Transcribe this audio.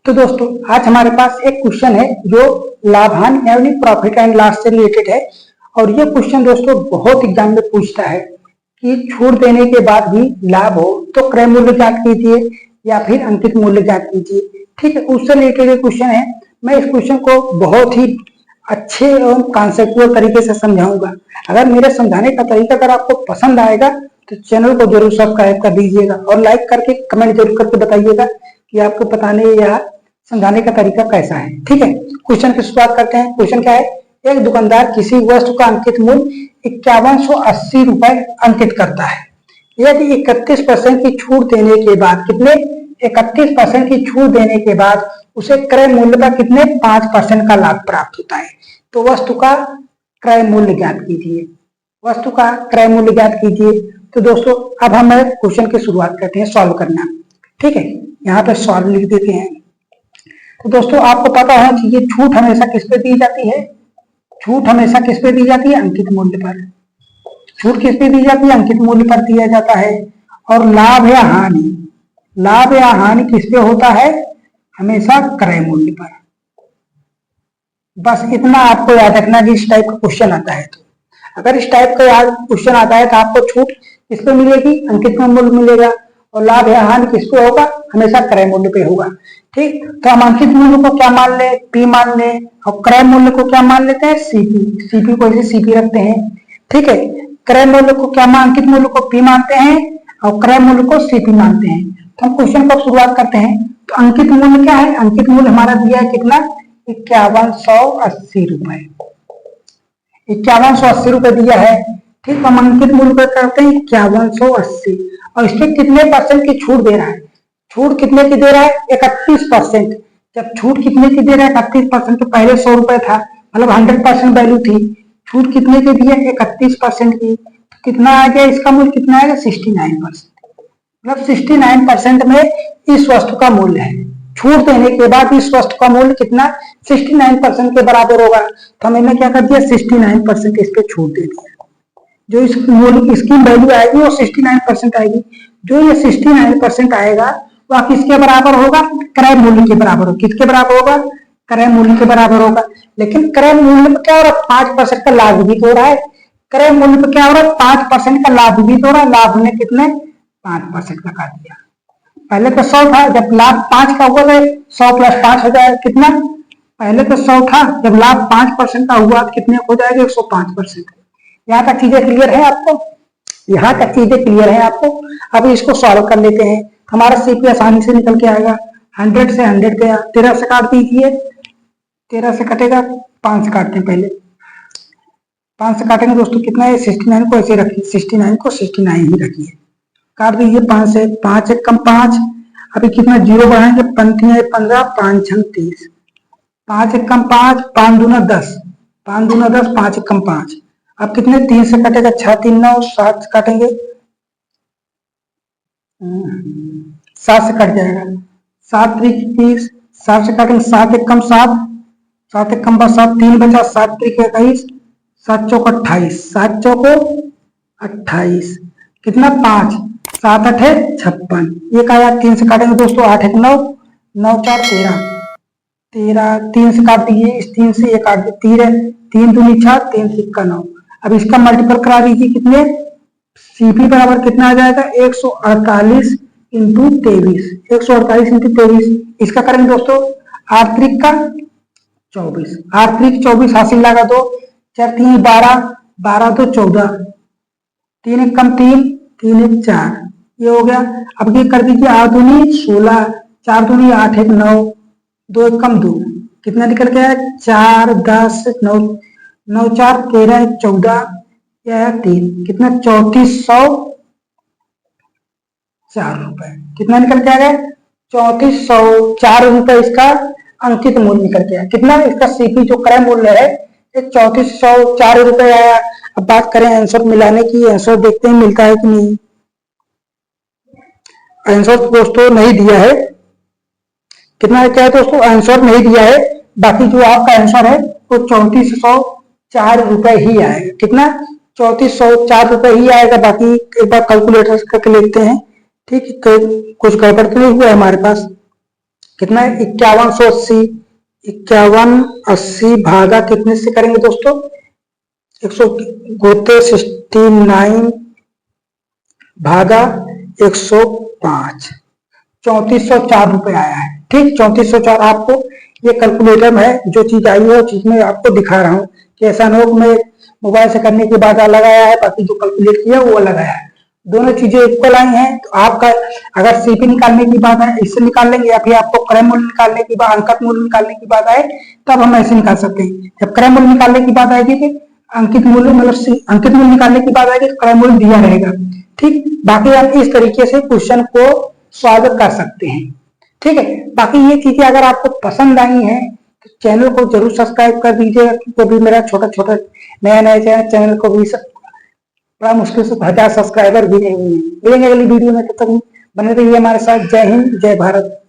तो दोस्तों आज हमारे पास एक क्वेश्चन है जो लाभान यानी प्रॉफिट एंड लॉस से रिलेटेड है। और ये क्वेश्चन दोस्तों बहुत एग्जाम में पूछता है कि छूट देने के बाद भी लाभ हो तो क्रय मूल्य ज्ञात कीजिए या फिर अंकित मूल्य ज्ञात कीजिए। ठीक है, उससे रिलेटेड ये क्वेश्चन है। मैं इस क्वेश्चन को बहुत ही अच्छे एवं कॉन्सेप्चुअल तरीके से समझाऊंगा। अगर मेरे समझाने का तरीका अगर आपको पसंद आएगा तो चैनल को जरूर सब्सक्राइब कर दीजिएगा और लाइक करके कमेंट जरूर करके बताइएगा कि आपको बताने या समझाने का तरीका कैसा है। ठीक है, क्वेश्चन की शुरुआत करते हैं। क्वेश्चन क्या है? एक दुकानदार किसी वस्तु का अंकित मूल्य 5180 रुपए अंकित करता है। यदि 31% की छूट देने के बाद कितने 31% की छूट देने के बाद उसे क्रय मूल्य का कितने 5% का लाभ प्राप्त होता है, तो वस्तु का क्रय मूल्य ज्ञात कीजिए। वस्तु का क्रय मूल्य ज्ञात कीजिए। तो दोस्तों अब हम क्वेश्चन की शुरुआत करते हैं सॉल्व करना। ठीक है, यहाँ पे सॉल्व लिख देते हैं। तो दोस्तों आपको पता होना चाहिए छूट हमेशा किस पे दी जाती है? छूट हमेशा किस पे दी जाती है? अंकित मूल्य पर। छूट किस पे दी जाती है? अंकित मूल्य पर दिया जाता है। और लाभ या हानि, लाभ या हानि किस पे होता है? हमेशा क्रय मूल्य पर। बस इतना आपको याद रखना कि इस टाइप का क्वेश्चन आता है तो अगर इस टाइप का याद क्वेश्चन आता है तो आपको छूट किस पे मिलेगी? अंकित मूल्य मिलेगा। और लाभ या हानि किस पे होगा? हमेशा क्रय मूल्य पे होगा। ठीक, तो हम अंकित मूल्य को क्या मान ले? पी मान ले। और क्रय मूल्य को क्या मान लेते हैं? सीपी। सीपी को ऐसे सीपी रखते हैं। ठीक है, क्रय मूल्य को क्या मान, अंकित मूल्य को पी मानते हैं और क्रय मूल्य को सीपी मानते हैं। तो हम क्वेश्चन को शुरुआत करते हैं। तो अंकित मूल्य क्या है? अंकित मूल्य हमारा दिया है कितना? 5180 रुपए। 5180 रुपए दिया है। ठीक, हम अंकित मूल्य पर करते हैं 5180 और इसमें कितने परसेंट की छूट दे रहा है? छूट कितने की दे रहा है? 31%। जब छूट कितने की दे रहा है? 31%। तो पहले 100 रुपए था, मतलब 100% वैल्यू थी। छूट कितने की दी है? 31% की। तो कितना आ गया इसका मूल्य? कितना आएगा? 69%। मतलब 69% में इस वस्तु का मूल्य है। छूट देने के बाद इस वस्तु का मूल्य कितना? 69% के बराबर होगा। तो हमने क्या कर दिया? 69% इस पे छूट दे दिया। जो इस मूल्य इसकी वैल्यू आएगी वो 69% आएगी। जो ये 69% आएगा वह किसके बराबर होगा? क्रय मूल्य के बराबर होगा। किसके बराबर होगा? क्रय मूल्य के बराबर होगा। लेकिन क्रय मूल्य में क्या हो रहा है? 5% का लाभ भी तो हो रहा है। क्रय मूल्य पे क्या हो रहा है? 5% का लाभ भी तो हो रहा है। लाभ ने कितने 5% का काट दिया। पहले तो 100 था, जब लाभ 5 का हुआ तो 100 + 5 हो जाएगा कितना? पहले तो 100 था, जब लाभ 5% का हुआ तो कितने हो जाएगा? 105%। यहाँ तक चीजें क्लियर है आपको? यहाँ तक चीजें क्लियर है आपको? अब इसको सॉल्व कर लेते हैं। हमारा सीपी आसानी से निकल के आएगा। 100 से 100 गया, 13 से काट दीजिए। 13 से कटेगा, 5 से काटते हैं पहले। 5 से काटेंगे दोस्तों कितना है? 69 को ऐसे रखिए, 69 को 69 ही रखिए। काट दीजिए 5 से, 5 1 कम 5। अभी कितना जीरो बढ़ाएंगे? 15, 5 6 30। 5 1 कम 5, 5 दूना 10, 5 दूना 10, 5 1 कम 5। अब कितने? 3 से कटेगा, 6 3 9, 7 से काटेंगे, 7 से कट जाएगा, 7 3 30, 7 से काटेंगे, 7 1 कम 7, 7 1 कम 7, 3 बचा, 7 3 21, 7 चौक 28, 7 चौको 28, कितना? 5, 7 8 56। एक आया, 3 से काटेंगे दोस्तों, 8 1 9, 9 4 13, 13, 3 से काट दीजिए, इस 3 से ये काट दीजिए, 3 दूनी 6, 3 सिक्का 9। अब इसका मल्टीपल करा दीजिए, कितने? सीपी बराबर कितना आ जाएगा? 148 इंटू 23, 148 इंटू 23। इसका करेंगे दोस्तों 8 3 का 24, 8 3 24 हासिल लगा 2, 4 3 12, 12 2 14, 3 1 कम 3, 3 1 4, ये हो गया। अब ये कर दीजिए 8 दूनी 16, 4 दूनी 8 1 9, 2 1 कम 2, कितना निकल गया? 4 10 9, 9 4 13 14, यह 3, कितना? 3404 रुपए। कितना निकल के आ गया? 3404 रुपए इसका अंकित मूल्य निकल के आया। कितना? इसका सीपी जो क्रय मूल्य है 3404 रुपए आया। अब बात करें आंसर मिलाने की। आंसर देखते हैं मिलता है कि नहीं। आंसर दोस्तों नहीं दिया है। कितना क्या है दोस्तों? आंसर नहीं दिया है। बाकी जो आपका आंसर है वो 3404 रुपए ही आएगा। कितना? 3404 रुपए ही आएगा। बाकी एक बार कैलकुलेटर करके लेते हैं। ठीक है, कुछ गड़बड़ तो नहीं हुआ हमारे पास? कितना है 5180, 5180 भागा कितने से करेंगे दोस्तों, 169 भागा 105, 3404 रुपए आया है। ठीक, 3404 आपको ये कैलकुलेटर है, जो चीज आई है वो चीज मैं आपको दिखा रहा हूँ कि ऐसा न हो कि मैं मोबाइल से करने के बाद अलग आया है, बाकी जो कैलकुलेट किया वो अलग आया है। दोनों चीजें इक्वल आई हैं, तो आपका अगर सीपी निकालने की बात है इससे निकाल लेंगे, या फिर आपको क्रय मूल्य निकालने की बात, अंकित मूल्य निकालने की बात आए तब हम ऐसे निकाल सकते हैं। जब क्रय मूल्य निकालने की बात आएगी कि अंकित मूल्य मतलब अंकित मूल्य निकालने की बात आएगी तो क्रय मूल्य दिया रहेगा। ठीक, बाकी आप इस तरीके से क्वेश्चन को सॉल्व कर सकते हैं। ठीक है, बाकी ये चीजें अगर आपको पसंद आई हैं तो चैनल को जरूर सब्सक्राइब कर दीजिएगा, क्योंकि मेरा छोटा छोटा नया चैनल को भी बड़ा मुश्किल से 1000 सब्सक्राइबर भी नहीं हुए। मिलेंगे अगली वीडियो में, तब तक बने रहिए हमारे साथ। जय हिंद, जय भारत।